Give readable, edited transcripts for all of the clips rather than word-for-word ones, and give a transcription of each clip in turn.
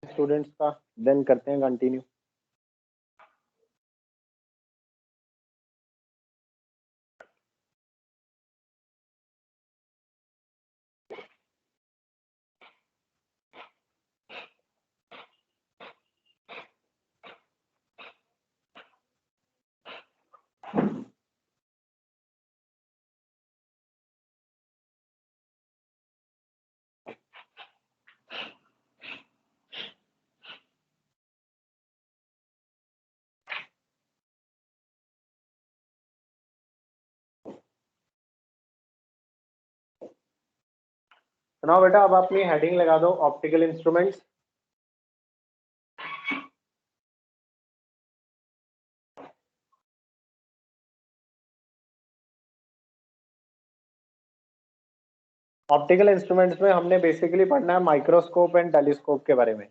Students का, then करते हैं कंटिन्यू। सुनाओ बेटा, अब अपनी हेडिंग लगा दो, ऑप्टिकल इंस्ट्रूमेंट्स। ऑप्टिकल इंस्ट्रूमेंट्स में हमने बेसिकली पढ़ना है माइक्रोस्कोप एंड टेलीस्कोप के बारे में।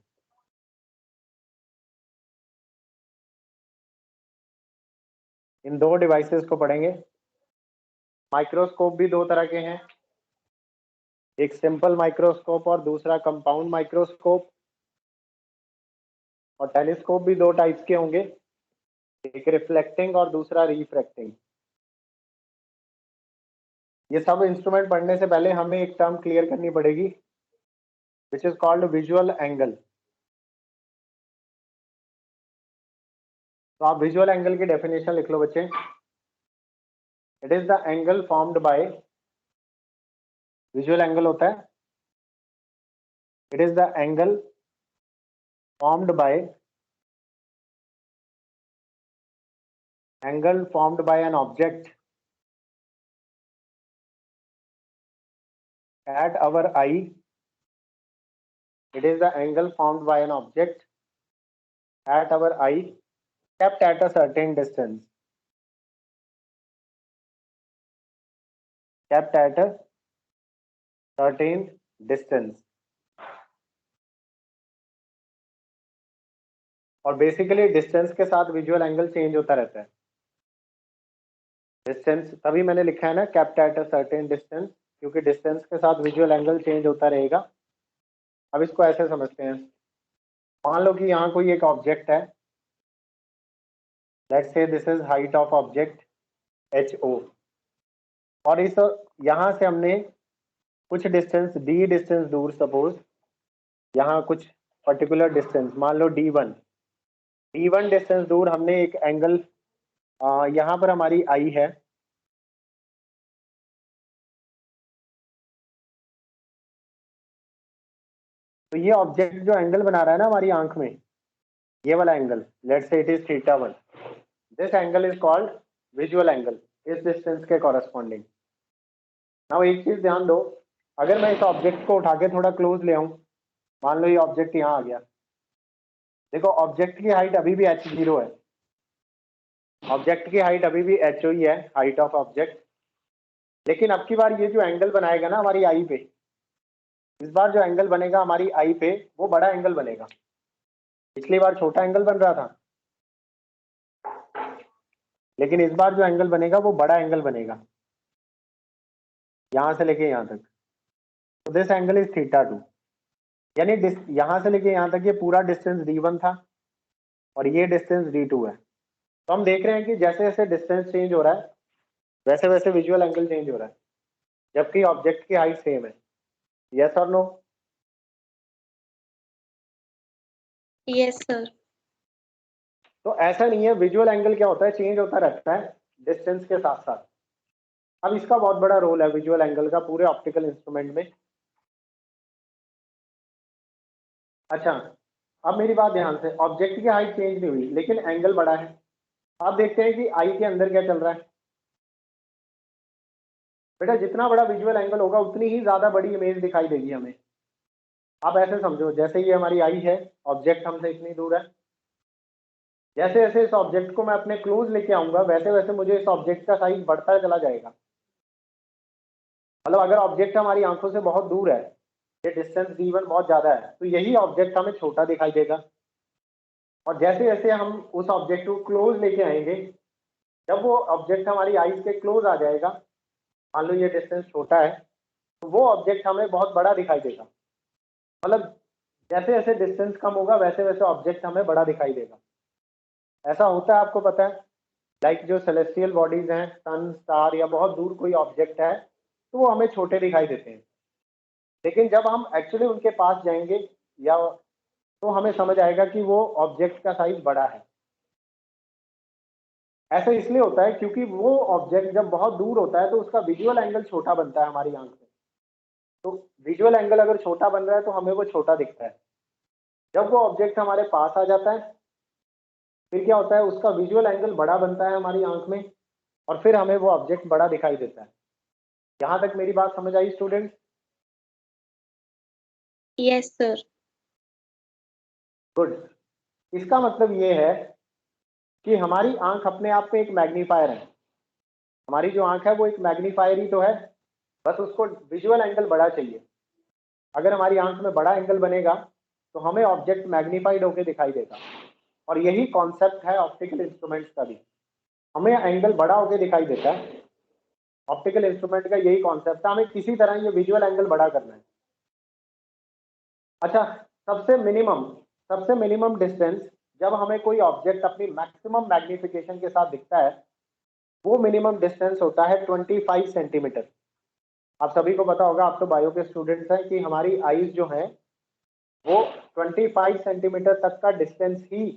इन दो डिवाइसेस को पढ़ेंगे। माइक्रोस्कोप भी दो तरह के हैं, एक सिंपल माइक्रोस्कोप और दूसरा कंपाउंड माइक्रोस्कोप। और टेलीस्कोप भी दो टाइप्स के होंगे, एक रिफ्लेक्टिंग और दूसरा रिफ्रैक्टिंग। ये सब इंस्ट्रूमेंट पढ़ने से पहले हमें एक टर्म क्लियर करनी पड़ेगी, which is called visual angle. तो आप विजुअल एंगल की डेफिनेशन लिख लो बच्चे। It is the angle formed by, visual angle होता है, it is the angle formed by an object at our eye. It is the angle formed by an object at our eye kept at a certain distance. Kept at a certain distance. और basically distance के साथ visual angle change होता रहता है। Distance तभी मैंने लिखा है ना kept at a certain distance, क्योंकि डिस्टेंस के साथ विजुअल एंगल चेंज होता रहेगा। अब इसको ऐसे समझते हैं, मान लो कि यहाँ कोई एक ऑब्जेक्ट है, let's say this is height of object HO, और इस यहाँ से हमने कुछ डिस्टेंस d डिस्टेंस दूर, सपोज यहाँ कुछ पर्टिकुलर डिस्टेंस मान लो d1 डिस्टेंस दूर हमने एक एंगल, यहाँ पर हमारी आई है, तो ये ऑब्जेक्ट जो एंगल बना रहा है ना हमारी आंख में, ये वाला angle, let's say it is θ1, this angle is called visual angle, इस डिस्टेंस के कॉरेस्पॉन्डिंग। नाउ एक चीज ध्यान दो, अगर मैं इस ऑब्जेक्ट को उठा के थोड़ा क्लोज ले आऊं, मान लो ये ऑब्जेक्ट यहाँ आ गया, देखो ऑब्जेक्ट की हाइट अभी भी h0 है, ऑब्जेक्ट की हाइट अभी भी HO ही है, हाइट ऑफ ऑब्जेक्ट। लेकिन अब की बार ये जो एंगल बनाएगा ना हमारी आई पे, इस बार जो एंगल बनेगा हमारी आई पे वो बड़ा एंगल बनेगा। पिछली बार छोटा एंगल बन रहा था, लेकिन इस बार जो एंगल बनेगा वो बड़ा एंगल बनेगा, यहां से लेके यहां तक। तो दिस एंगल इज θ2, यानी यहां से लेके यहां तक ये पूरा डिस्टेंस d1 था और ये डिस्टेंस d2 है। तो हम देख रहे हैं कि जैसे जैसे डिस्टेंस चेंज हो रहा है वैसे वैसे विजुअल एंगल चेंज हो रहा है, जबकि ऑब्जेक्ट की हाइट सेम है। यस और नो? Yes sir. तो ऐसा नहीं है, विजुअल एंगल क्या होता है, चेंज होता रहता है डिस्टेंस के साथ साथ। अब इसका बहुत बड़ा रोल है विजुअल एंगल का पूरे ऑप्टिकल इंस्ट्रूमेंट में। अच्छा, अब मेरी बात ध्यान से, ऑब्जेक्ट की हाइट चेंज नहीं हुई लेकिन एंगल बड़ा है। आप देखते हैं कि आई के अंदर क्या चल रहा है बेटा, जितना बड़ा विजुअल एंगल होगा उतनी ही ज्यादा बड़ी इमेज दिखाई देगी हमें। आप ऐसे समझो, जैसे ये हमारी आई है, ऑब्जेक्ट हमसे इतनी दूर है, जैसे जैसे इस ऑब्जेक्ट को मैं अपने क्लोज लेके आऊंगा वैसे वैसे मुझे इस ऑब्जेक्ट का साइज बढ़ता चला जाएगा। मतलब अगर ऑब्जेक्ट हमारी आंखों से बहुत दूर है, ये डिस्टेंस d1 बहुत ज्यादा है, तो यही ऑब्जेक्ट हमें छोटा दिखाई देगा। और जैसे जैसे हम उस ऑब्जेक्ट को क्लोज लेके आएंगे, जब वो ऑब्जेक्ट हमारी आईज के क्लोज आ जाएगा, मान लो ये डिस्टेंस छोटा है, तो वो ऑब्जेक्ट हमें बहुत बड़ा दिखाई देगा। मतलब जैसे जैसे डिस्टेंस कम होगा वैसे वैसे ऑब्जेक्ट हमें बड़ा दिखाई देगा। ऐसा होता है, आपको पता है, लाइक जो सेलेस्टियल बॉडीज हैं, सन, स्टार या बहुत दूर कोई ऑब्जेक्ट है तो वो हमें छोटे दिखाई देते हैं, लेकिन जब हम एक्चुअली उनके पास जाएंगे या तो हमें समझ आएगा कि वो ऑब्जेक्ट का साइज बड़ा है। ऐसा इसलिए होता है क्योंकि वो ऑब्जेक्ट जब बहुत दूर होता है तो उसका विजुअल एंगल छोटा बनता है हमारी आंख में। तो विजुअल एंगल अगर छोटा बन रहा है तो हमें वो छोटा दिखता है। जब वो ऑब्जेक्ट हमारे पास आ जाता है फिर क्या होता है, उसका विजुअल एंगल बड़ा बनता है हमारी आंख में और फिर हमें वो ऑब्जेक्ट बड़ा दिखाई देता है। यहाँ तक मेरी बात समझ I student? Yes, sir. Good. इसका मतलब ये है कि हमारी आंख अपने आप में एक मैग्नीफायर है। हमारी जो आंख है वो एक मैग्नीफायर ही तो है, बस उसको विजुअल एंगल बड़ा चाहिए। अगर हमारी आंख में बड़ा एंगल बनेगा तो हमें ऑब्जेक्ट मैग्नीफाइड होकर दिखाई देगा। और यही कॉन्सेप्ट है ऑप्टिकल इंस्ट्रूमेंट्स का भी, हमें एंगल बड़ा होकर दिखाई देता है। ऑप्टिकल इंस्ट्रूमेंट का यही कॉन्सेप्ट है, हमें किसी तरह ये विजुअल एंगल बड़ा करना है। अच्छा, सबसे मिनिमम डिस्टेंस जब हमें कोई ऑब्जेक्ट अपनी मैक्सिमम मैग्निफिकेशन के साथ दिखता है वो मिनिमम डिस्टेंस होता है 25 सेंटीमीटर। आप सभी को पता होगा, आप तो बायो के स्टूडेंट्स हैं, कि हमारी आईज जो है वो 25 सेंटीमीटर तक का डिस्टेंस ही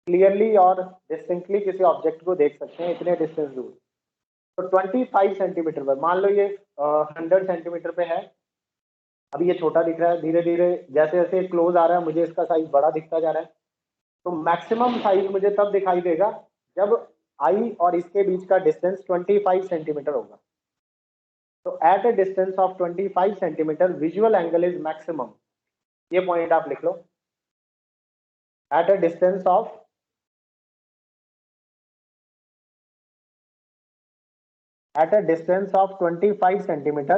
क्लियरली और डिस्टिंक्टली किसी ऑब्जेक्ट को देख सकते हैं, इतने डिस्टेंस दूर। तो 25 सेंटीमीटर पर, मान लो ये 100 सेंटीमीटर पे है, अभी ये छोटा दिख रहा है, धीरे धीरे जैसे जैसे क्लोज आ रहा है मुझे इसका साइज बड़ा दिखता जा रहा है। तो मैक्सिमम साइज मुझे तब दिखाई देगा जब आई और इसके बीच का डिस्टेंस 25 सेंटीमीटर होगा। तो at a distance of 25 centimetre visual angle is maximum. ये पॉइंट आप लिख लो, at a distance of at a distance of 25 centimeter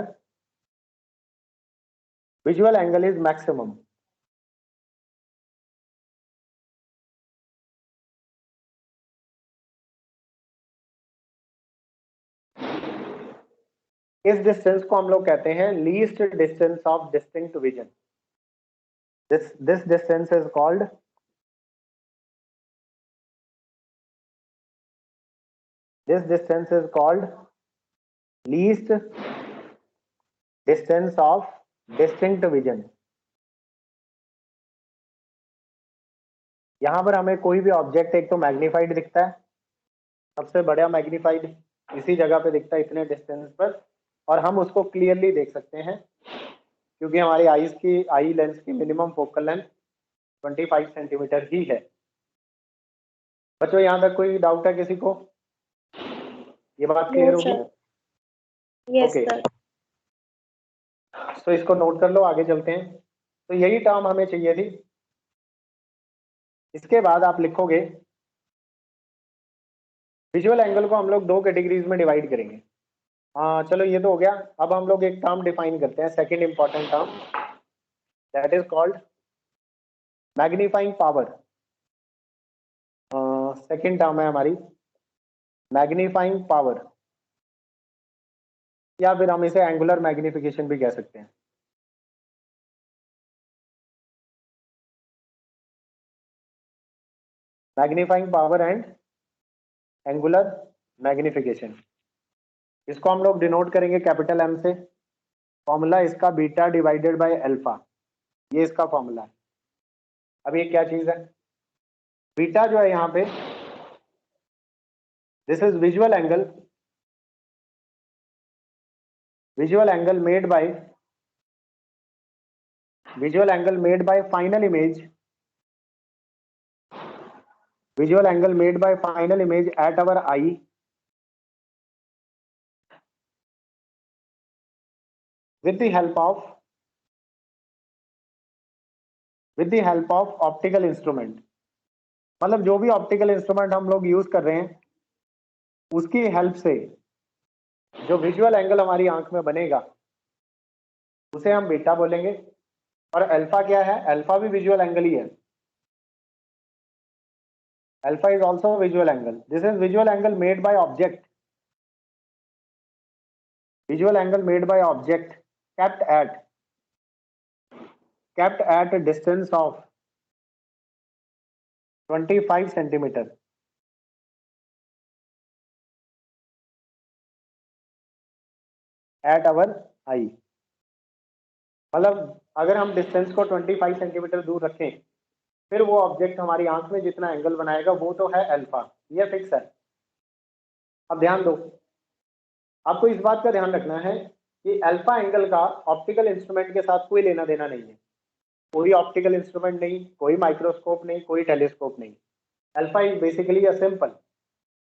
visual angle is maximum. इस डिस्टेंस को हम लोग कहते हैं least distance of distinct vision. this distance is called least distance of distinct vision। यहां पर हमें कोई भी ऑब्जेक्ट एक तो मैग्नीफाइड दिखता है, सबसे बड़ा मैग्नीफाइड इसी जगह पे दिखता है इतने डिस्टेंस पर, और हम उसको क्लियरली देख सकते हैं क्योंकि हमारी आई लेंस की मिनिमम फोकल लेंथ 25 सेंटीमीटर ही है। बच्चों यहाँ तक कोई डाउट है किसी को? ये बात क्लियर No, होगी? sir. Yes, okay, sir. तो इसको नोट कर लो, आगे चलते हैं। तो यही टर्म हमें चाहिए थी। इसके बाद आप लिखोगे, विजुअल एंगल को हम लोग दो कैटेगरीज में डिवाइड करेंगे। हाँ चलो, ये तो हो गया। अब हम लोग एक टर्म डिफाइन करते हैं, second important term, that is called magnifying power. Second term है हमारी मैग्नीफाइंग पावर, या फिर हम इसे एंगुलर मैग्निफिकेशन भी कह सकते हैं। Magnifying power and angular magnification, इसको हम लोग डिनोट करेंगे कैपिटल एम से। फॉर्मूला इसका बीटा डिवाइडेड बाय अल्फा, ये इसका फॉर्मूला है। अब ये क्या चीज है? बीटा जो है यहाँ पे, this is visual angle made by final image, at our eye with the help of optical instrument. मतलब जो भी ऑप्टिकल इंस्ट्रूमेंट हम लोग यूज कर रहे हैं उसकी हेल्प से जो विजुअल एंगल हमारी आंख में बनेगा उसे हम बीटा बोलेंगे। और अल्फा क्या है? अल्फा भी विजुअल एंगल ही है। Alpha is also visual angle. This is visual angle made by object, kept at kept at a distance of 25 centimeter at our eye। मतलब अगर हम डिस्टेंस को 25 सेंटीमीटर दूर रखें, फिर वो ऑब्जेक्ट हमारी आंख में जितना एंगल बनाएगा वो तो है अल्फा, ये फिक्स है। अब ध्यान दो, आपको इस बात का ध्यान रखना है कि अल्फा एंगल का ऑप्टिकल इंस्ट्रूमेंट के साथ कोई लेना देना नहीं है। कोई ऑप्टिकल इंस्ट्रूमेंट नहीं, कोई माइक्रोस्कोप नहीं, कोई टेलीस्कोप नहीं। Alpha is basically a simple,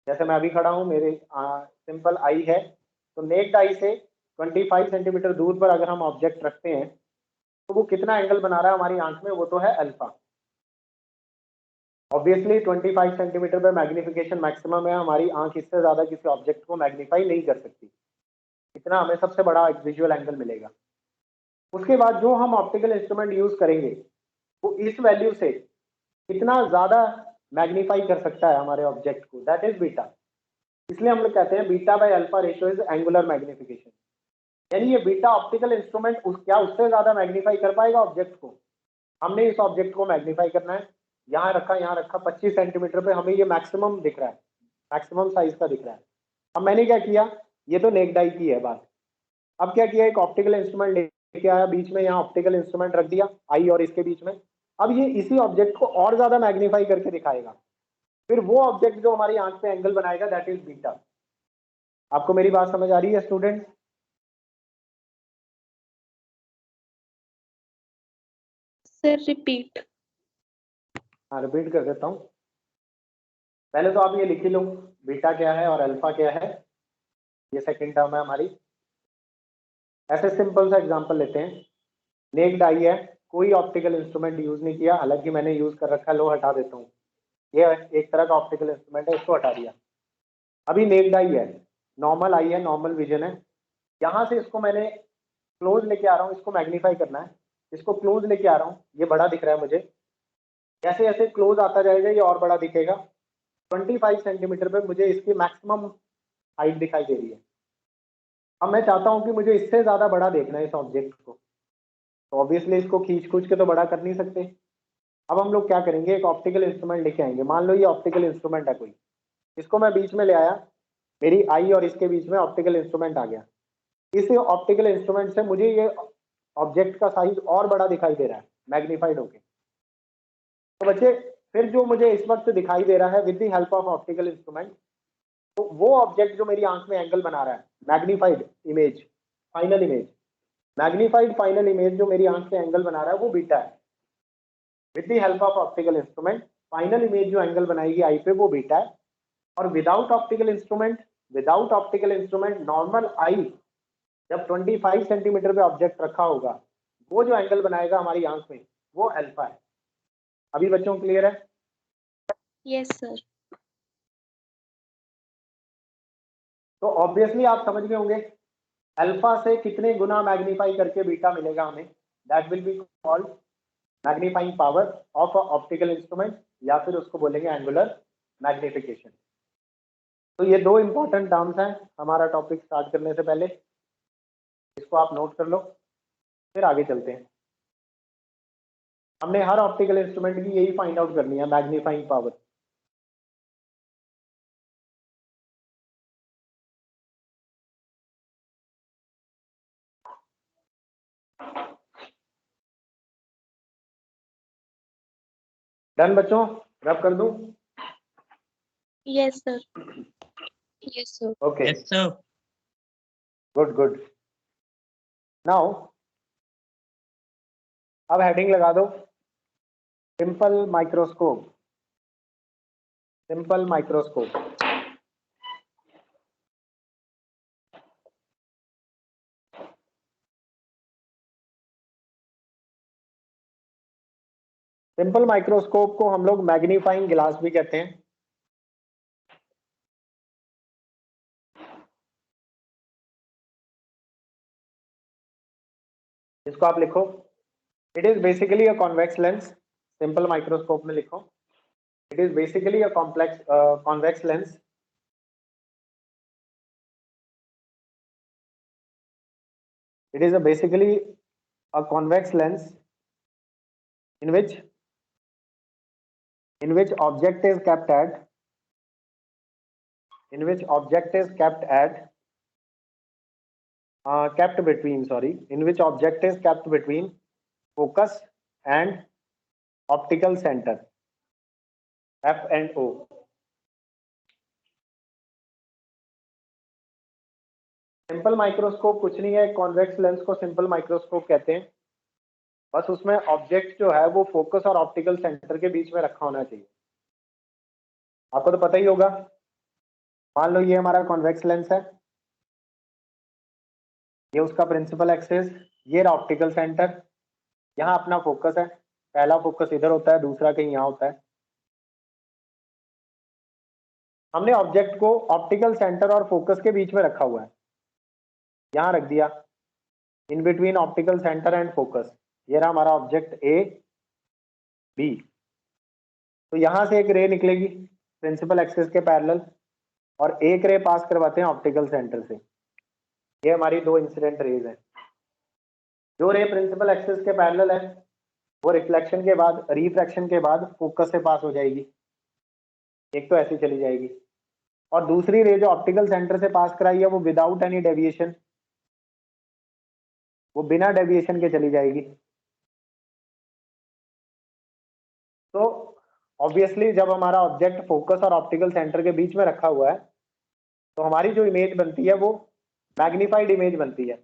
जैसे मैं अभी खड़ा हूँ, मेरे सिंपल आई है, तो नेक्ड आई से 25 सेंटीमीटर दूर पर अगर हम ऑब्जेक्ट रखते हैं तो वो कितना एंगल बना रहा है हमारी आंख में, वो तो है अल्फा। ऑब्वियसली 25 सेंटीमीटर पे मैग्निफिकेशन मैक्सिमम है, हमारी आंख इससे ज्यादा किसी ऑब्जेक्ट को मैग्नीफाई नहीं कर सकती, इतना हमें सबसे बड़ा एक विजुअल एंगल मिलेगा। उसके बाद जो हम ऑप्टिकल इंस्ट्रूमेंट यूज करेंगे वो इस वैल्यू से कितना ज्यादा मैग्नीफाई कर सकता है हमारे ऑब्जेक्ट को, दैट इज बीटा। इसलिए हम लोग कहते हैं beta by alpha ratio is angular magnification. यानी ये बीटा ऑप्टिकल इंस्ट्रूमेंट क्या उससे ज्यादा मैग्नीफाई कर पाएगा ऑब्जेक्ट को? हमने इस ऑब्जेक्ट को मैग्नीफाई करना है, यहाँ रखा 25 सेंटीमीटर पे, हमें ये मैक्सिमम दिख रहा है, मैक्सिमम साइज का दिख रहा है। अब मैंने क्या किया, ये तो नेक्ड आई की है बात। अब क्या किया, एक ऑप्टिकल इंस्ट्रूमेंट लेके आया, बीच में यहाँ ऑप्टिकल इंस्ट्रूमेंट रख दिया आई और इसके बीच में। अब ये इसी ऑब्जेक्ट को और ज्यादा मैग्नीफाई करके दिखाएगा, फिर वो ऑब्जेक्ट जो हमारी आंख पे एंगल बनाएगा दैट इज बीटा। आपको मेरी बात समझ आ रही है स्टूडेंट? Sir repeat. हाँ रिपीट कर देता हूँ। पहले तो आप ये लिख ही लो, बीटा क्या है और अल्फा क्या है, ये सेकंड टर्म है हमारी। ऐसे सिंपल सा एग्जांपल लेते हैं, नेक्ड आई है, कोई ऑप्टिकल इंस्ट्रूमेंट यूज नहीं किया, हालांकि मैंने यूज कर रखा है, लो हटा देता हूँ, ये एक तरह का ऑप्टिकल इंस्ट्रूमेंट है, इसको हटा दिया। अभी नेक्ड आई है, नॉर्मल आई है, नॉर्मल विजन है, यहाँ से इसको मैंने क्लोज लेके आ रहा हूँ, इसको मैग्नीफाई करना है, इसको क्लोज लेके आ रहा हूँ, ये बड़ा दिख रहा है मुझे, जैसे जैसे क्लोज आता जाएगा ये और बड़ा दिखेगा। 25 सेंटीमीटर पे मुझे इसकी मैक्सिमम हाइट दिखाई दे रही है। अब मैं चाहता हूँ कि मुझे इससे ज्यादा बड़ा देखना है इस ऑब्जेक्ट को, तो ऑब्वियसली इसको खींच खूंच के तो बड़ा कर नहीं सकते। अब हम लोग क्या करेंगे, एक ऑप्टिकल इंस्ट्रूमेंट लेके आएंगे, मान लो ये ऑप्टिकल इंस्ट्रूमेंट है कोई, इसको मैं बीच में ले आया, मेरी आई और इसके बीच में ऑप्टिकल इंस्ट्रूमेंट आ गया। इस ऑप्टिकल इंस्ट्रूमेंट से मुझे ये ऑब्जेक्ट का साइज और बड़ा दिखाई दे रहा है मैग्नीफाइड होके। तो बच्चे फिर जो मुझे इस वक्त दिखाई दे रहा है with the help of optical instrument, तो वो ऑब्जेक्ट जो मेरी आंख में एंगल बना रहा है, magnified image, final image, magnified final image जो मेरी आंख में एंगल बना रहा है वो बीटा है। With the help of optical instrument final image जो एंगल बनाएगी आई पे वो बीटा है। और विदाउट ऑप्टिकल इंस्ट्रूमेंट नॉर्मल आई जब 25 सेंटीमीटर पे ऑब्जेक्ट रखा होगा, वो जो एंगल बनाएगा हमारी आंख में वो अल्फा है। अभी बच्चों क्लियर है? Yes sir. तो ऑब्वियसली आप समझ गए होंगे अल्फा से कितने गुना मैग्नीफाई करके बीटा मिलेगा हमें, that will be called magnifying power of optical instrument, या फिर उसको बोलेंगे एंगुलर मैग्निफिकेशन। तो ये दो इंपॉर्टेंट टर्म्स हैं हमारा टॉपिक स्टार्ट करने से पहले, इसको आप नोट कर लो, फिर आगे चलते हैं। हमने हर ऑप्टिकल इंस्ट्रूमेंट की यही फाइंड आउट करनी है, मैग्नीफाइंग पावर। डन बच्चों, रब कर दूं? Yes sir. Yes sir. Okay Yes, sir. Good good. Now अब हेडिंग लगा दो, simple microscope. Simple microscope. Simple microscope को हम लोग मैग्नीफाइंग ग्लास भी कहते हैं। इसको आप लिखो, it is basically a convex lens. Simple microscope में लिखो, it is basically a complex convex lens. It is basically a convex lens in which object is kept at kept between, in which object is kept between focus and optical center, F and O. Simple microscope कुछ नहीं है, convex lens को simple microscope कहते हैं। बस उसमें object जो है वो फोकस और ऑप्टिकल सेंटर के बीच में रखा होना चाहिए। आपको तो पता ही होगा। मान लो ये हमारा कॉन्वेक्स लेंस है, ये उसका प्रिंसिपल एक्सिस, ये ऑप्टिकल सेंटर, यहाँ अपना फोकस है। पहला फोकस इधर होता है, दूसरा कहीं यहाँ होता है। हमने ऑब्जेक्ट को ऑप्टिकल सेंटर और फोकस के बीच में रखा हुआ है, यहाँ रख दिया, in between optical centre and focus. ये रहा हमारा ऑब्जेक्ट ए बी। तो यहाँ से एक रे निकलेगी प्रिंसिपल एक्सिस के पैरेलल, और एक रे पास करवाते हैं ऑप्टिकल सेंटर से। ये हमारी दो इंसिडेंट रेज हैं। जो रे प्रिंसिपल एक्सिस के पैरेलल है वो रिफ्लेक्शन के बाद, रिफ्रैक्शन के बाद फोकस से पास हो जाएगी, एक तो ऐसी चली जाएगी, और दूसरी रे जो ऑप्टिकल सेंटर से पास कराई है वो विदाउट एनी डेविएशन, वो बिना डेविएशन के चली जाएगी। तो ऑब्वियसली जब हमारा ऑब्जेक्ट फोकस और ऑप्टिकल सेंटर के बीच में रखा हुआ है तो हमारी जो इमेज बनती है वो मैग्नीफाइड इमेज बनती है।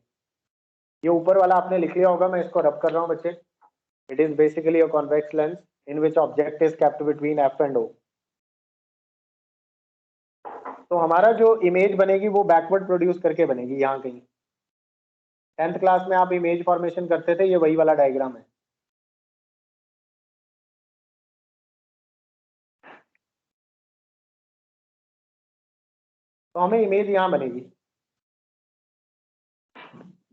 ये ऊपर वाला आपने लिख लिया होगा, मैं इसको रब कर रहा हूँ बच्चे। It is basically a convex lens in which object is kept between F and O. तो हमारा जो इमेज बनेगी वो बैकवर्ड प्रोड्यूस करके बनेगी। यहाँ कहीं 10th क्लास में आप इमेज फॉर्मेशन करते थे, ये वही वाला डायग्राम है। तो हमें इमेज यहाँ बनेगी,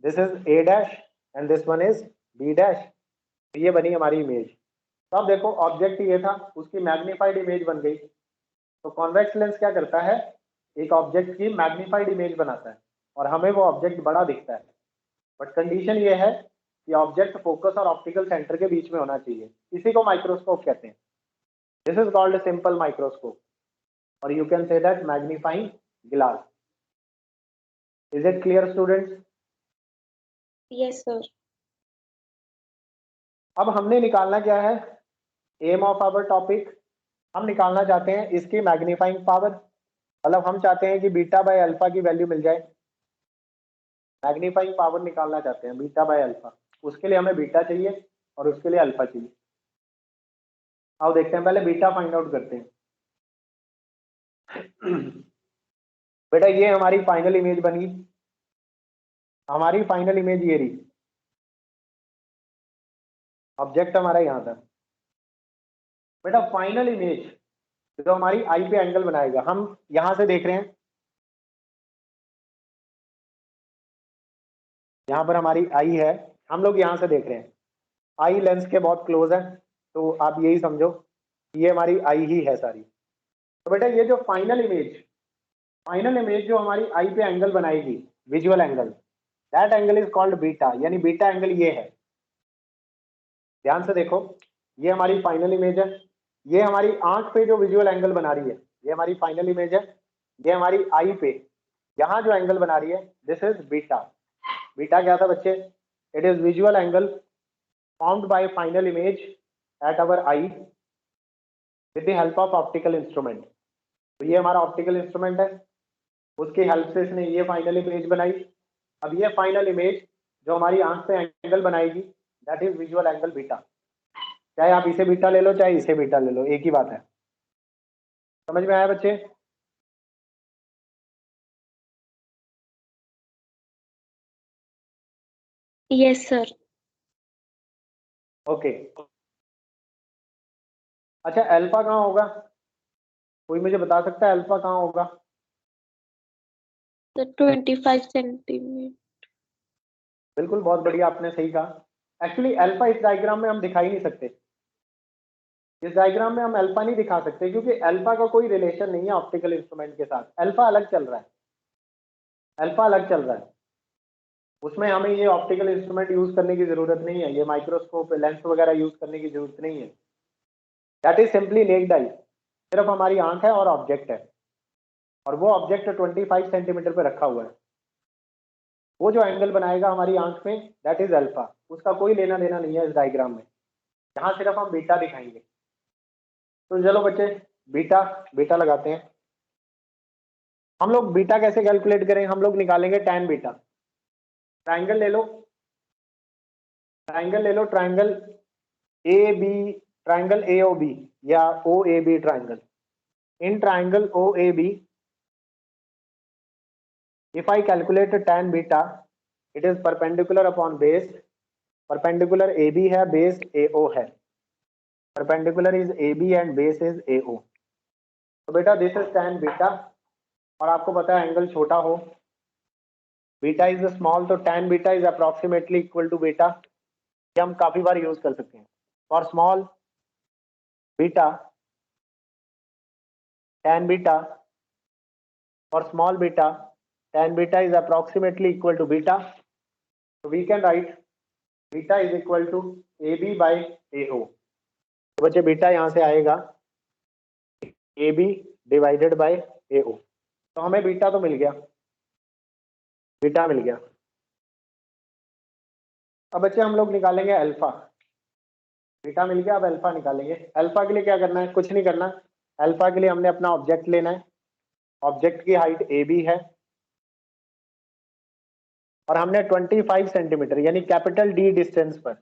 this is A dash and this one is B dash. ये बनी हमारी इमेज। तो अब देखो ऑब्जेक्ट ये था, उसकी मैग्नीफाइड इमेज बन गई। तो कॉन्वेक्स लेंस क्या करता है, एक ऑब्जेक्ट की मैग्नीफाइड इमेज बनाता है और हमें वो ऑब्जेक्ट बड़ा दिखता है। बट कंडीशन ये है कि ऑब्जेक्ट फोकस और ऑप्टिकल सेंटर के बीच में होना चाहिए। इसी को माइक्रोस्कोप कहते हैं। This is called simple microscope, और you can say that magnifying glass. Is it clear students? Yes, sir. अब हमने निकालना क्या है, एम ऑफ आवर टॉपिक, हम निकालना चाहते हैं इसकी मैग्नीफाइंग पावर। मतलब हम चाहते हैं कि बीटा बाय अल्फा की वैल्यू मिल जाए। मैग्नीफाइंग पावर निकालना चाहते हैं बीटा बाय अल्फा। उसके लिए हमें बीटा चाहिए और उसके लिए अल्फा चाहिए। आओ देखते हैं, पहले बीटा फाइंड आउट करते हैं। बेटा ये हमारी फाइनल इमेज बनी, हमारी फाइनल इमेज ये रही। ऑब्जेक्ट हमारा यहाँ था। बेटा फाइनल इमेज जो हमारी आई पे एंगल बनाएगा, हम यहां से देख रहे हैं, यहाँ पर हमारी आई है, हम लोग यहाँ से देख रहे हैं। आई लेंस के बहुत क्लोज है, तो आप यही समझो ये हमारी आई ही है सारी। तो बेटा ये जो फाइनल इमेज जो हमारी आई पे एंगल बनाएगी, visual angle, that angle is called beta. यानी बीटा एंगल ये है। ध्यान से देखो, ये हमारी फाइनल इमेज है, ये हमारी आंख पे जो विजुअल एंगल बना रही है ये हमारी फाइनल इमेज है। ये हमारी आई पे यहाँ जो एंगल बना रही है दिस इज बीटा। बीटा क्या था बच्चे? It is visual angle formed by final image at our eye with the help of optical instrument। तो ये हमारा ऑप्टिकल इंस्ट्रूमेंट है, उसकी हेल्प से इसने ये फाइनल इमेज बनाई। अब ये फाइनल इमेज जो हमारी आंख पे एंगल बनाएगी that is visual angle beta. चाहे आप इसे बीटा ले लो चाहे इसे बीटा ले लो, एक ही बात है। समझ में आया बच्चे? Yes, sir. ओके। अच्छा अल्फा कहाँ होगा? कोई मुझे बता सकता है अल्फा कहाँ होगा? The 25 centimeter. बिल्कुल, बहुत बढ़िया, आपने सही कहा। एक्चुअली अल्फा इस डायग्राम में हम दिखाई नहीं सकते। इस डायग्राम में हम अल्फा नहीं दिखा सकते क्योंकि अल्फा का कोई रिलेशन नहीं है ऑप्टिकल इंस्ट्रूमेंट के साथ। अल्फा अलग चल रहा है, अल्फा अलग चल रहा है। उसमें हमें ये ऑप्टिकल इंस्ट्रूमेंट यूज करने की जरूरत नहीं है, ये माइक्रोस्कोप लेंस वगैरह यूज करने की जरूरत नहीं है। दैट इज सिंपली नेक्ड आई, सिर्फ हमारी आंख है और ऑब्जेक्ट है, और वो ऑब्जेक्ट 25 सेंटीमीटर पे रखा हुआ है। वो जो एंगल बनाएगा हमारी आंख में दैट इज अल्फा, उसका कोई लेना देना नहीं है इस डायग्राम में, यहाँ सिर्फ हम बीटा दिखाएंगे। तो चलो बच्चे बीटा बीटा लगाते हैं। हम लोग बीटा कैसे कैलकुलेट करें, हम लोग निकालेंगे tan बीटा। ट्राइंगल ले लो, ट्राइंगल ले लो, triangle A B, triangle A O B या O A B triangle. In triangle O A B if I calculate tan beta, it is perpendicular upon base, perpendicular AB है, base AO है, perpendicular is AB and base is AO। तो बेटा this is tan beta, और आपको पता है angle छोटा हो बीटा इज स्मॉल, तो tan beta is approximately equal to beta. ये हम काफी बार यूज कर सकते हैं। For small beta tan beta, for small beta tan beta is approximately equal to beta, so we can write beta is equal to AB by AO। तो बच्चे beta यहाँ से आएगा AB डिवाइडेड बाय AO, तो हमें beta तो मिल गया, beta मिल गया। अब बच्चे हम लोग निकालेंगे अल्फा। बीटा मिल गया, अब अल्फा निकालेंगे। अल्फा के लिए क्या करना है, कुछ नहीं करना। अल्फा के लिए हमने अपना ऑब्जेक्ट लेना है, ऑब्जेक्ट की हाइट AB है, और हमने 25 सेंटीमीटर यानी कैपिटल D डिस्टेंस पर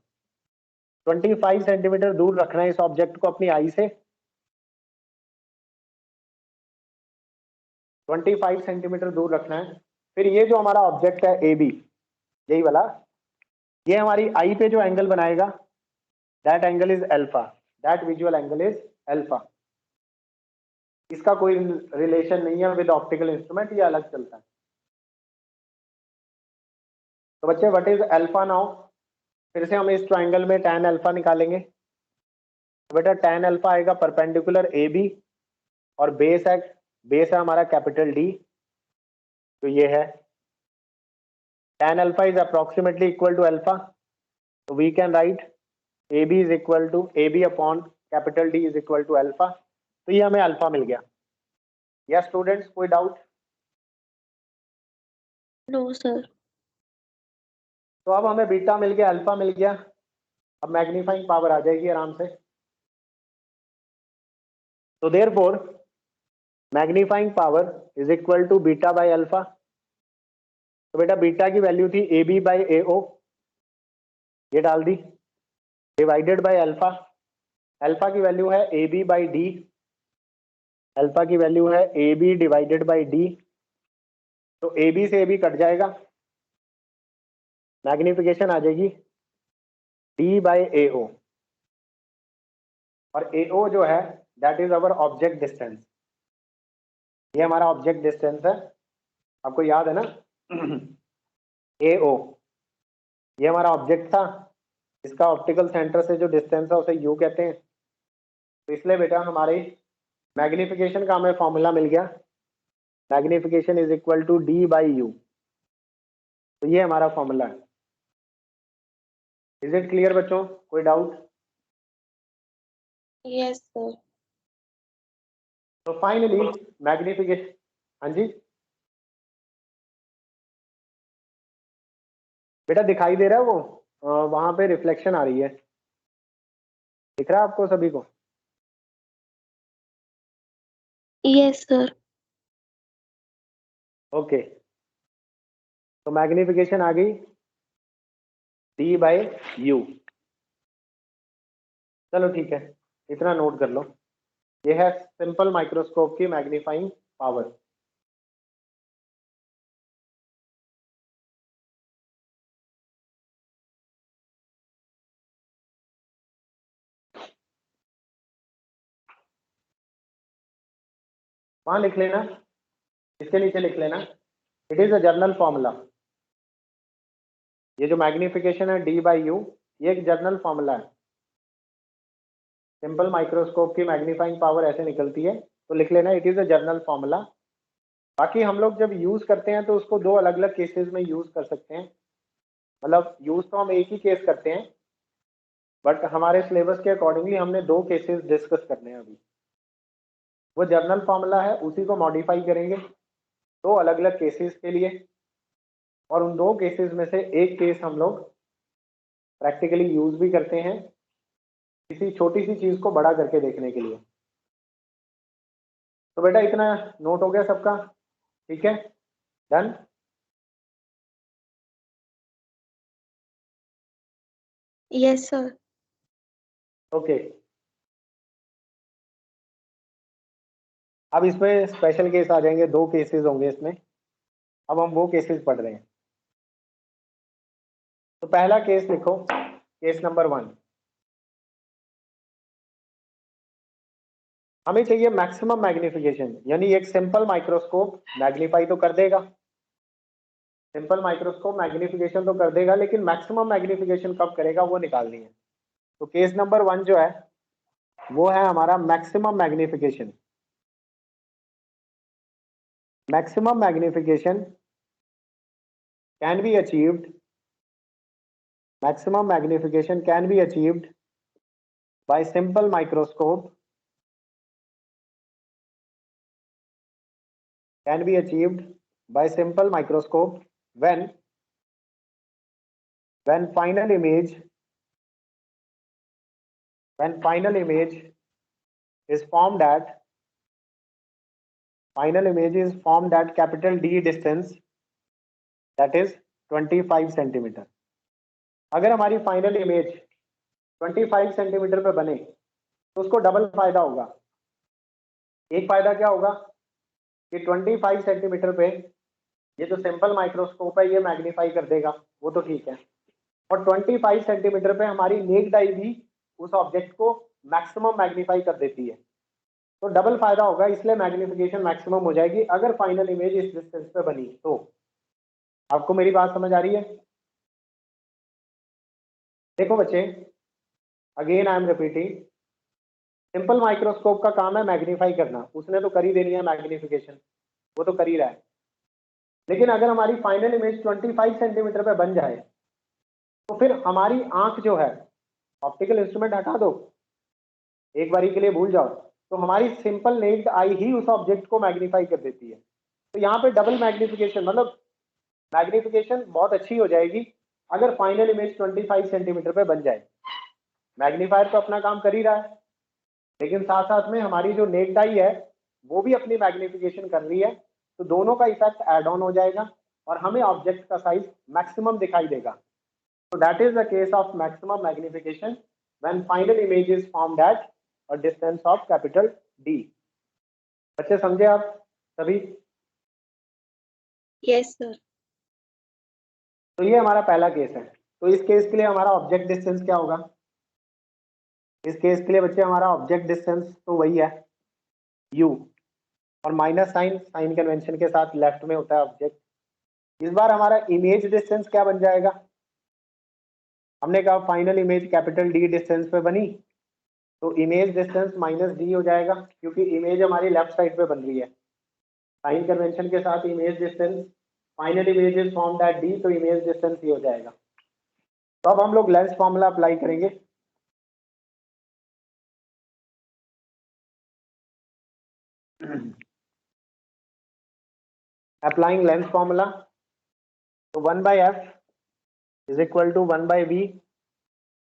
25 सेंटीमीटर दूर रखना है इस ऑब्जेक्ट को अपनी आई से। 25 सेंटीमीटर दूर रखना है। फिर ये जो हमारा ऑब्जेक्ट है AB, यही वाला, ये हमारी आई पे जो एंगल बनाएगा that angle is alpha, that visual angle is alpha. इसका कोई रिलेशन नहीं है विद ऑप्टिकल इंस्ट्रूमेंट, ये अलग चलता है। तो बच्चे व्हाट इज अल्फा नाउ, फिर से हम इस ट्राइंगल में tan अल्फा निकालेंगे। तो बेटा tan अल्फा आएगा परपेंडिकुलर AB, और बेस है हमारा कैपिटल D, तो ये है tan alpha is approximately equal to alpha, तो we can write AB is equal to AB upon capital D is equal to alpha. तो ये हमें अल्फा मिल गया। या स्टूडेंट्स कोई डाउट? No, sir. तो अब हमें बीटा मिल गया, अल्फा मिल गया, अब मैग्नीफाइंग पावर आ जाएगी आराम से। तो therefore magnifying power is equal to beta by alpha. तो बेटा बीटा की वैल्यू थी AB बाई AO, ये डाल दी, डिवाइडेड बाय अल्फा। अल्फा की वैल्यू है AB बाई D, अल्फा की वैल्यू है AB डिवाइडेड बाई D, तो AB से AB कट जाएगा, मैग्निफिकेशन आ जाएगी D बाई AO, और AO जो है that is our object distance. ये हमारा ऑब्जेक्ट डिस्टेंस है, आपको याद है ना AO, ये हमारा ऑब्जेक्ट था, इसका ऑप्टिकल सेंटर से जो डिस्टेंस है उसे U कहते हैं। तो इसलिए बेटा हमारे मैग्निफिकेशन का हमें फॉर्मूला मिल गया, magnification is equal to D by U। तो ये हमारा फॉर्मूला है। इज इट क्लियर बच्चों, कोई डाउट? Yes, sir. तो फाइनली मैग्निफिकेशन, हाँ जी बेटा दिखाई दे रहा है वो वहां पे रिफ्लेक्शन आ रही है, दिख रहा है आपको सभी को? Yes, sir. ओके, तो मैग्निफिकेशन आ गई D बाई U। चलो ठीक है, इतना नोट कर लो, ये है सिंपल माइक्रोस्कोप की मैग्नीफाइंग पावर। वहां लिख लेना, इसके नीचे लिख लेना, it is a journal formula. ये जो मैग्निफिकेशन है D बाई U, ये एक जर्नल फॉर्मूला है। सिंपल माइक्रोस्कोप की मैग्नीफाइंग पावर ऐसे निकलती है, तो लिख लेना it is a journal formula. बाकी हम लोग जब यूज करते हैं तो उसको दो अलग अलग केसेस में यूज कर सकते हैं। मतलब यूज तो हम एक ही केस करते हैं, बट हमारे सिलेबस के अकॉर्डिंगली हमने 2 केसेस डिस्कस करने हैं अभी। वो जर्नल फॉर्मूला है, उसी को मॉडिफाई करेंगे 2 अलग अलग केसेस के लिए, और उन 2 केसेस में से एक केस हम लोग प्रैक्टिकली यूज भी करते हैं किसी छोटी सी चीज को बड़ा करके देखने के लिए। तो बेटा इतना नोट हो गया सबका? ठीक है, डन। Yes, sir. ओके, अब इसमें स्पेशल केस आ जाएंगे, 2 केसेस होंगे इसमें। अब हम वो केसेस पढ़ रहे हैं। तो पहला केस लिखो, केस नंबर 1। हमें चाहिए मैक्सिमम मैग्निफिकेशन, यानी एक सिंपल माइक्रोस्कोप मैग्नीफाई तो कर देगा, सिंपल माइक्रोस्कोप मैग्निफिकेशन तो कर देगा, लेकिन मैक्सिमम मैग्निफिकेशन कब करेगा वो निकालनी है। तो केस नंबर 1 जो है वो है हमारा maximum magnification. Maximum magnification can be achieved, maximum magnification can be achieved by simple microscope, can be achieved by simple microscope when final image, when final image is formed at, final image is formed at capital D distance, that is 25 centimetre. अगर हमारी final image 25 centimetre पे बने तो उसको double फायदा होगा। एक फायदा क्या होगा कि 25 सेंटीमीटर पे ये जो सिंपल माइक्रोस्कोप है ये मैग्नीफाई कर देगा, वो तो ठीक है, और 25 सेंटीमीटर पे हमारी नेक्ड आई भी उस ऑब्जेक्ट को मैक्सिमम मैग्नीफाई कर देती है। तो डबल फायदा होगा, इसलिए मैग्निफिकेशन मैक्सिमम हो जाएगी अगर फाइनल इमेज इस डिस्टेंस पे बनी तो। आपको मेरी बात समझ आ रही है? देखो बच्चे, again I am repeating, simple microscope का काम है मैग्नीफाई करना, उसने तो कर ही देनी है मैग्निफिकेशन, वो तो कर ही रहा है। लेकिन अगर हमारी फाइनल इमेज 25 सेंटीमीटर पे बन जाए तो फिर हमारी आंख जो है, ऑप्टिकल इंस्ट्रूमेंट हटा दो, एक बारी के लिए भूल जाओ, तो हमारी सिंपल नेक्ड आई ही उस ऑब्जेक्ट को मैग्नीफाई कर देती है। तो यहाँ पे डबल मैग्निफिकेशन, मतलब मैग्निफिकेशन बहुत अच्छी हो जाएगी अगर फाइनल इमेज 25 सेंटीमीटर पे बन जाए। मैग्नीफायर तो अपना काम कर ही रहा है, लेकिन साथ साथ में हमारी जो नेक्ड आई है वो भी अपनी मैग्निफिकेशन कर रही है, तो दोनों का इफेक्ट एड ऑन हो जाएगा और हमें ऑब्जेक्ट का साइज मैक्सिमम दिखाई देगा। तो that is the case of maximum magnification when final image is formed at a distance of capital D. बच्चे समझे आप सभी? Yes, sir. तो ये हमारा पहला केस है। तो इस केस के लिए हमारा ऑब्जेक्ट डिस्टेंस क्या होगा? इस केस के लिए बच्चे हमारा ऑब्जेक्ट डिस्टेंस तो वही है u, और माइनस साइन, साइन कन्वेंशन के साथ लेफ्ट में होता है ऑब्जेक्ट। इस बार हमारा इमेज डिस्टेंस क्या बन जाएगा? हमने कहा final image capital D distance पे बनी, तो इमेज डिस्टेंस माइनस डी हो जाएगा, क्योंकि इमेज हमारी लेफ्ट साइड पे बन रही है। साइन कन्वेंशन के साथ image distance, final image is formed at D, तो इमेज डिस्टेंस ही हो जाएगा। तो अब हम लोग लेंस फॉर्मूला अप्लाई करेंगे। अप्लाइंग लेंस फॉर्मूला, तो 1/f is equal to 1/v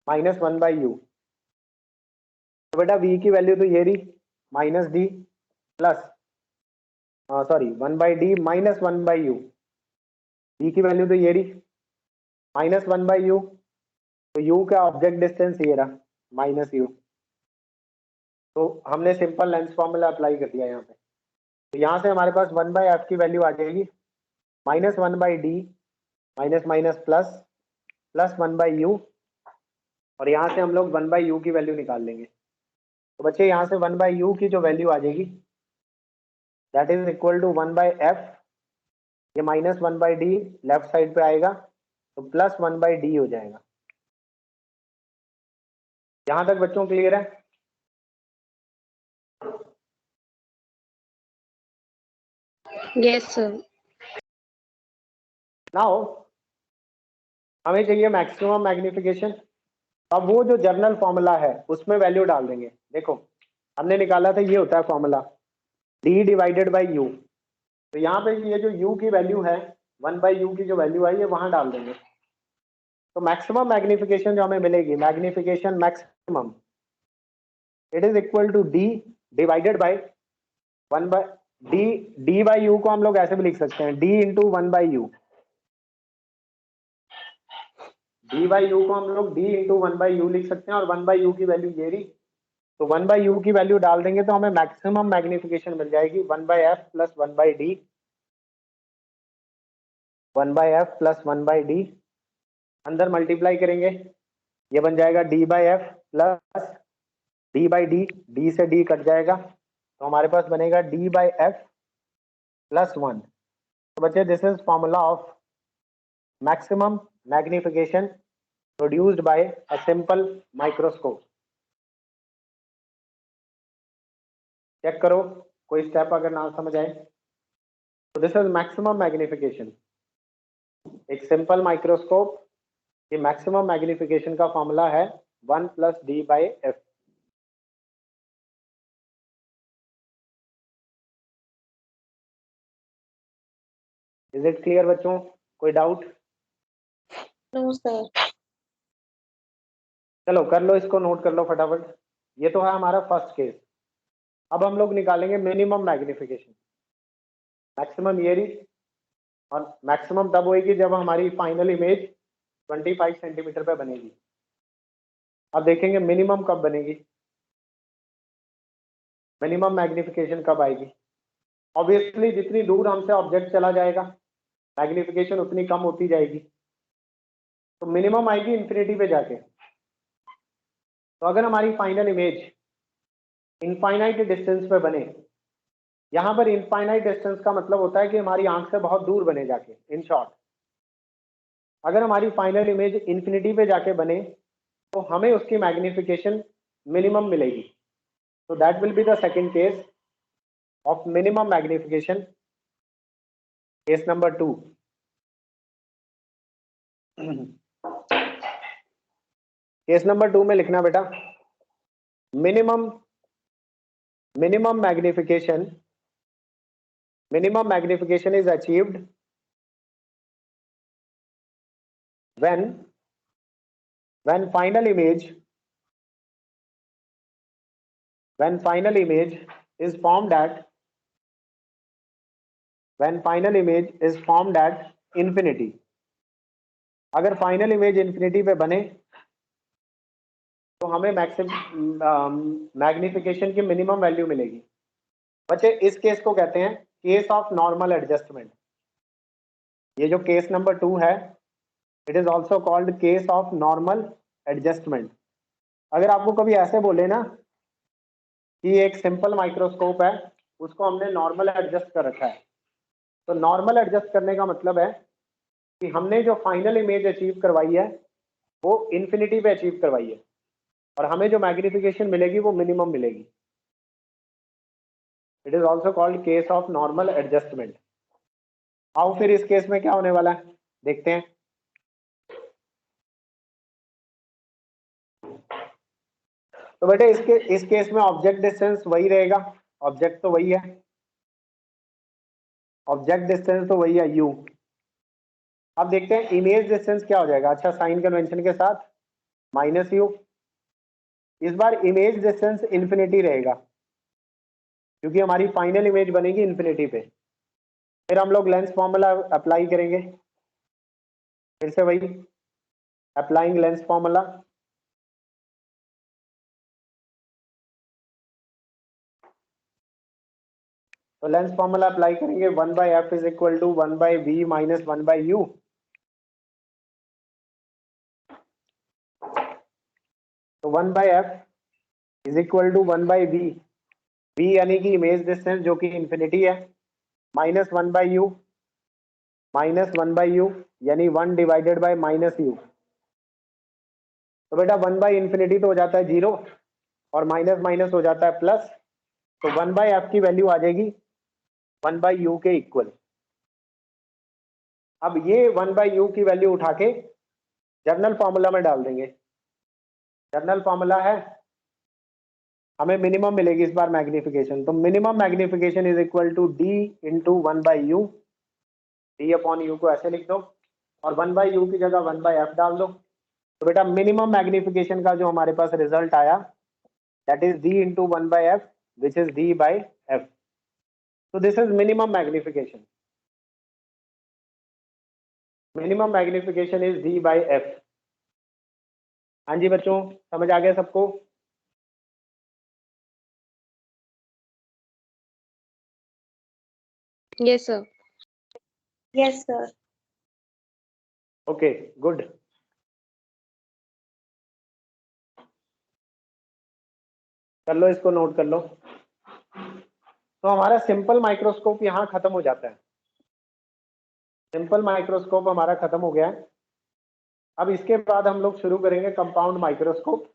minus 1/u। तो बेटा v की वैल्यू तो ये रही minus D plus, sorry 1/d minus 1/u, v की वैल्यू तो ये रही माइनस 1/u, तो u का ऑब्जेक्ट डिस्टेंस ये रहा माइनस u। तो हमने सिंपल लेंस फॉर्मूला अप्लाई कर दिया यहाँ पे। तो यहाँ से हमारे पास 1/f की वैल्यू आ जाएगी minus 1/d minus minus plus plus 1/u, और यहाँ से हम लोग 1/u की वैल्यू निकाल लेंगे। तो बच्चे यहाँ से 1/u की जो वैल्यू आ जाएगी that is equal to 1/f, ये माइनस 1/d लेफ्ट साइड पे आएगा तो प्लस 1/d हो जाएगा। यहाँ तक बच्चों क्लियर है? Yes, sir. नाउ हमें चाहिए मैक्सिमम मैग्निफिकेशन। अब वो जो जर्नल फॉर्मूला है उसमें वैल्यू डाल देंगे। देखो हमने निकाला था, ये होता है formula d divided by you. तो यहाँ पे ये जो u की वैल्यू है 1/u की जो वैल्यू है ये वहां डाल देंगे। तो मैक्सिमम मैग्निफिकेशन जो हमें मिलेगी, magnification maximum, it is equal to d divided by 1/d। d by U को हम लोग ऐसे भी लिख सकते हैं, d into 1/u। d by U को हम लोग d इंटू 1/u लिख सकते हैं, और 1/u की वैल्यू ये रही। तो 1/u की वैल्यू डाल देंगे तो हमें मैक्सिमम मैग्निफिकेशन मिल जाएगी 1/f plus 1/d, 1/f plus 1/d। अंदर मल्टीप्लाई करेंगे, ये बन जाएगा d by F plus d by D, d से d कट जाएगा तो हमारे पास बनेगा d बाई एफ प्लस 1। तो बच्चे this is formula of maximum magnification produced by a simple microscope. Check करो कोई स्टेप अगर ना समझ आए तो दिस इज मैक्सिमम मैग्निफिकेशन। एक सिंपल माइक्रोस्कोप की मैक्सिमम मैग्निफिकेशन का फॉर्मूला है 1 plus D by F. Is it clear बच्चों, कोई डाउट? No, sir. चलो कर लो, इसको नोट कर लो फटाफट। ये तो है हमारा फर्स्ट केस। अब हम लोग निकालेंगे मिनिमम मैग्निफिकेशन। मैक्सिमम ये रही, और मैक्सिमम तब होगी जब हमारी फाइनल इमेज 25 सेंटीमीटर पे बनेगी। अब देखेंगे मिनिमम कब बनेगी, मिनिमम मैग्निफिकेशन कब आएगी। ऑब्वियसली जितनी दूर हमसे ऑब्जेक्ट चला जाएगा मैग्निफिकेशन उतनी कम होती जाएगी, तो मिनिमम आएगी इंफिनिटी पे जाके। तो अगर हमारी फाइनल इमेज इनफाइनाइट डिस्टेंस पे बने, यहाँ पर इनफाइनाइट डिस्टेंस का मतलब होता है कि हमारी आंख से बहुत दूर बने जाके। इन शॉर्ट अगर हमारी फाइनल इमेज इंफिनिटी पे जाके बने तो हमें उसकी मैग्निफिकेशन मिनिमम मिलेगी। तो that will be the second case of minimum magnification, case number 2। Case number 2 में लिखना बेटा, minimum magnification is achieved when final image is formed at infinity। अगर फाइनल इमेज इंफिनिटी पे बने तो हमें मैग्निफिकेशन की मिनिमम वैल्यू मिलेगी। बच्चे इस केस को कहते हैं केस ऑफ नॉर्मल एडजस्टमेंट। ये जो केस नंबर 2 है, it is also called case of normal adjustment. अगर आपको कभी ऐसे बोले ना कि एक सिंपल माइक्रोस्कोप है, उसको हमने नॉर्मल एडजस्ट कर रखा है, तो नॉर्मल एडजस्ट करने का मतलब है कि हमने जो फाइनल इमेज अचीव करवाई है वो इंफिनिटी पे अचीव करवाई है, और हमें जो मैग्निफिकेशन मिलेगी वो मिनिमम मिलेगी। It is also called case of normal adjustment. आओ फिर इस केस में क्या होने वाला है देखते हैं। तो बेटे इस केस में ऑब्जेक्ट डिस्टेंस वही रहेगा, ऑब्जेक्ट तो वही है, ऑब्जेक्ट डिस्टेंस तो वही है u। अब देखते हैं इमेज डिस्टेंस क्या हो जाएगा। अच्छा, साइन कन्वेंशन के साथ माइनस u। इस बार इमेज डिस्टेंस इंफिनिटी रहेगा क्योंकि हमारी फाइनल इमेज बनेगी इंफिनिटी पे। फिर हम लोग लेंस फॉर्मूला अप्लाई करेंगे, फिर से वही अप्लाइंग लेंस फॉर्मूला। तो लेंस फॉर्मूला अप्लाई करेंगे, 1/f is equal to 1/v minus 1/u। तो 1/f is equal to 1/v, v यानी कि इमेज डिस्टेंस जो कि इंफिनिटी है, माइनस 1/u, यानी 1 डिवाइडेड बाय माइनस u। तो बेटा 1/इंफिनिटी तो हो जाता है 0 और माइनस माइनस हो जाता है प्लस, तो 1/f की वैल्यू आ जाएगी 1/u के इक्वल। अब ये 1/u की वैल्यू उठा के जर्नल फॉर्मूला में डाल देंगे। जर्नल फॉर्मूला है, हमें मिनिमम मिलेगी इस बार मैग्निफिकेशन, तो minimum magnification is equal to D into 1/u। D upon U को ऐसे लिख दो और 1/u की जगह 1/f डाल दो। तो बेटा मिनिमम मैग्निफिकेशन का जो हमारे पास रिजल्ट आया that is d into 1/f which is d/f। तो this is minimum magnification. Minimum magnification is d/f। हाँ जी बच्चों, समझ आ गया सबको? Yes, sir. Yes, sir. Okay good. कर लो, इसको नोट कर लो। तो हमारा सिंपल माइक्रोस्कोप यहाँ खत्म हो जाता है। सिंपल माइक्रोस्कोप हमारा खत्म हो गया है। अब इसके बाद हम लोग शुरू करेंगे कंपाउंड माइक्रोस्कोप।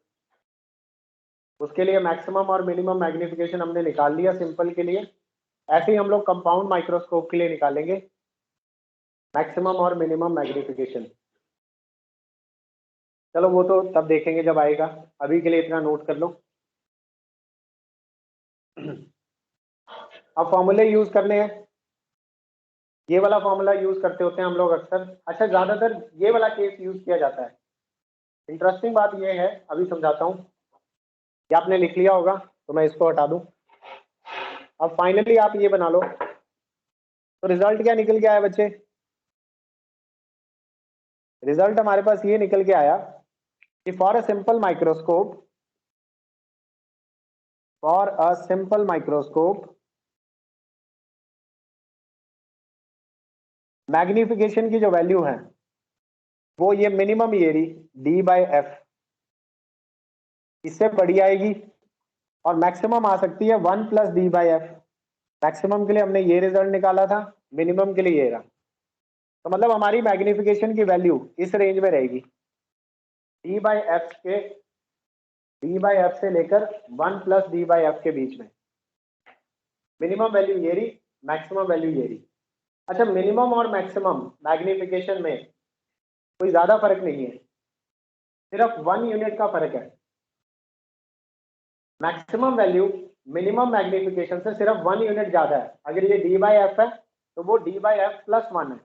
उसके लिए मैक्सिमम और मिनिमम मैग्निफिकेशन हमने निकाल लिया सिंपल के लिए, ऐसे ही हम लोग कंपाउंड माइक्रोस्कोप के लिए निकालेंगे मैक्सिमम और मिनिमम मैग्निफिकेशन। चलो वो तो तब देखेंगे जब आएगा, अभी के लिए इतना नोट कर लो। अब फॉर्मूले यूज करने हैं, ये वाला फॉर्मूला यूज करते होते हैं हम लोग अक्सर। अच्छा, ज्यादातर ये वाला केस यूज किया जाता है। इंटरेस्टिंग बात ये है, अभी समझाता हूँ। ये आपने लिख लिया होगा तो मैं इसको हटा दूं। अब फाइनली आप ये बना लो। तो रिजल्ट क्या निकल के आया बच्चे? रिजल्ट हमारे पास ये निकल के आया कि for a simple microscope, for a simple microscope magnification की जो वैल्यू है वो ये मिनिमम ये रही d/f, इससे बड़ी आएगी और मैक्सिमम आ सकती है 1 + d/f। मैक्सिमम के लिए हमने ये रिजल्ट निकाला था, मिनिमम के लिए ये रहा। तो मतलब हमारी मैग्निफिकेशन की वैल्यू इस रेंज में रहेगी, d/f से लेकर 1 + d/f के बीच में। मिनिमम वैल्यू ये रही, मैक्सिमम वैल्यू ये रही। अच्छा, मिनिमम और मैक्सिमम मैग्निफिकेशन में कोई ज्यादा फर्क नहीं है, सिर्फ 1 यूनिट का फर्क है। मैक्सिमम वैल्यू मिनिमम मैग्निफिकेशन से सिर्फ 1 यूनिट ज्यादा है। अगर ये d/f है तो वो d/f + 1 है।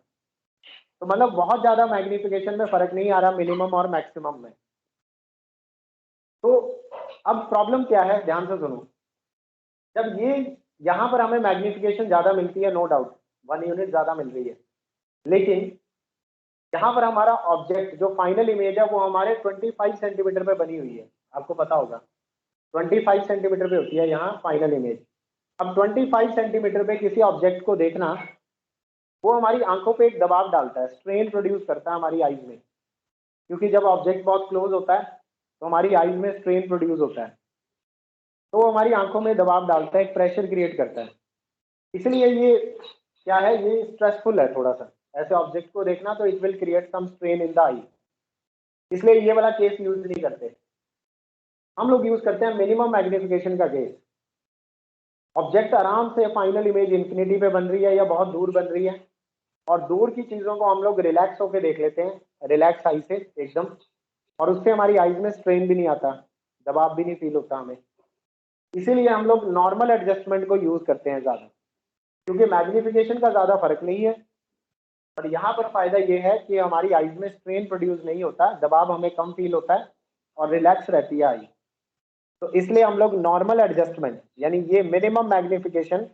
तो मतलब बहुत ज्यादा मैग्निफिकेशन में फर्क नहीं आ रहा मिनिमम और मैक्सिमम में। तो अब प्रॉब्लम क्या है, ध्यान से सुनो। जब ये यहाँ पर हमें मैग्निफिकेशन ज्यादा मिलती है, नो डाउट 1 यूनिट ज्यादा मिल रही है, लेकिन यहाँ पर हमारा ऑब्जेक्ट जो फाइनल इमेज है वो हमारे 25 सेंटीमीटर पे बनी हुई है। आपको पता होगा 25 सेंटीमीटर पे होती है यहाँ फाइनल इमेज। अब 25 सेंटीमीटर पे किसी ऑब्जेक्ट को देखना, वो हमारी आंखों पे एक दबाव डालता है, स्ट्रेन प्रोड्यूस करता है हमारी आईज में, क्योंकि जब ऑब्जेक्ट बहुत क्लोज होता है तो हमारी आईज में स्ट्रेन प्रोड्यूस होता है, तो वो हमारी आंखों में दबाव डालता है, एक प्रेशर क्रिएट करता है। इसलिए ये क्या है, ये स्ट्रेसफुल है थोड़ा सा ऐसे ऑब्जेक्ट को देखना, तो it will create some strain in the eye. इसलिए ये वाला केस यूज नहीं करते, हम लोग यूज करते हैं मिनिमम मैग्निफिकेशन का केस। ऑब्जेक्ट आराम से फाइनल इमेज इंफिनिटी पे बन रही है या बहुत दूर बन रही है, और दूर की चीजों को हम लोग रिलैक्स होकर देख लेते हैं, रिलैक्स आई से एकदम, और उससे हमारी आईज में स्ट्रेन भी नहीं आता, दबाव भी नहीं फील होता हमें। इसीलिए हम लोग नॉर्मल एडजस्टमेंट को यूज करते हैं ज्यादा, क्योंकि मैग्निफिकेशन का ज्यादा फर्क नहीं है। और यहाँ पर फायदा ये है कि हमारी आईज में स्ट्रेन प्रोड्यूस नहीं होता, दबाव हमें कम फील होता है और रिलैक्स रहती है आई। तो इसलिए हम लोग नॉर्मल एडजस्टमेंट, यानी ये मिनिमम मैग्निफिकेशन,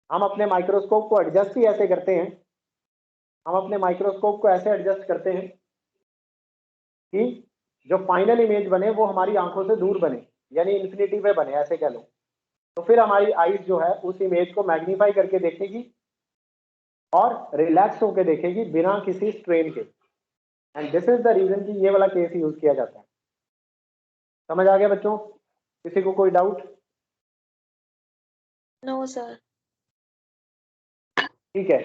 हम अपने माइक्रोस्कोप को एडजस्ट ही ऐसे करते हैं, हम अपने माइक्रोस्कोप को ऐसे एडजस्ट करते हैं कि जो फाइनल इमेज बने वो हमारी आंखों से दूर बने, यानी इन्फिनिटी पे बने, ऐसे कह लो। तो फिर हमारी आईज जो है उस इमेज को मैग्नीफाई करके देखेगी और रिलैक्स होकर देखेगी बिना किसी स्ट्रेन के। And this is the reason कि ये वाला केस यूज किया जाता है। समझ आ गया बच्चों? किसी को कोई डाउट? No, sir. ठीक है,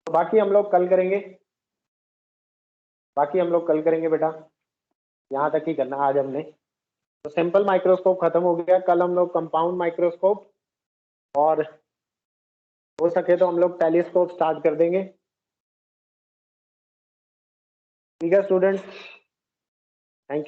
तो बाकी हम लोग कल करेंगे, बाकी हम लोग कल करेंगे बेटा, यहाँ तक ही करना आज हमने। तो सिंपल माइक्रोस्कोप खत्म हो गया, कल हम लोग कंपाउंड माइक्रोस्कोप और हो सके तो हम लोग टेलीस्कोप स्टार्ट कर देंगे। ठीक है स्टूडेंट्स, थैंक यू।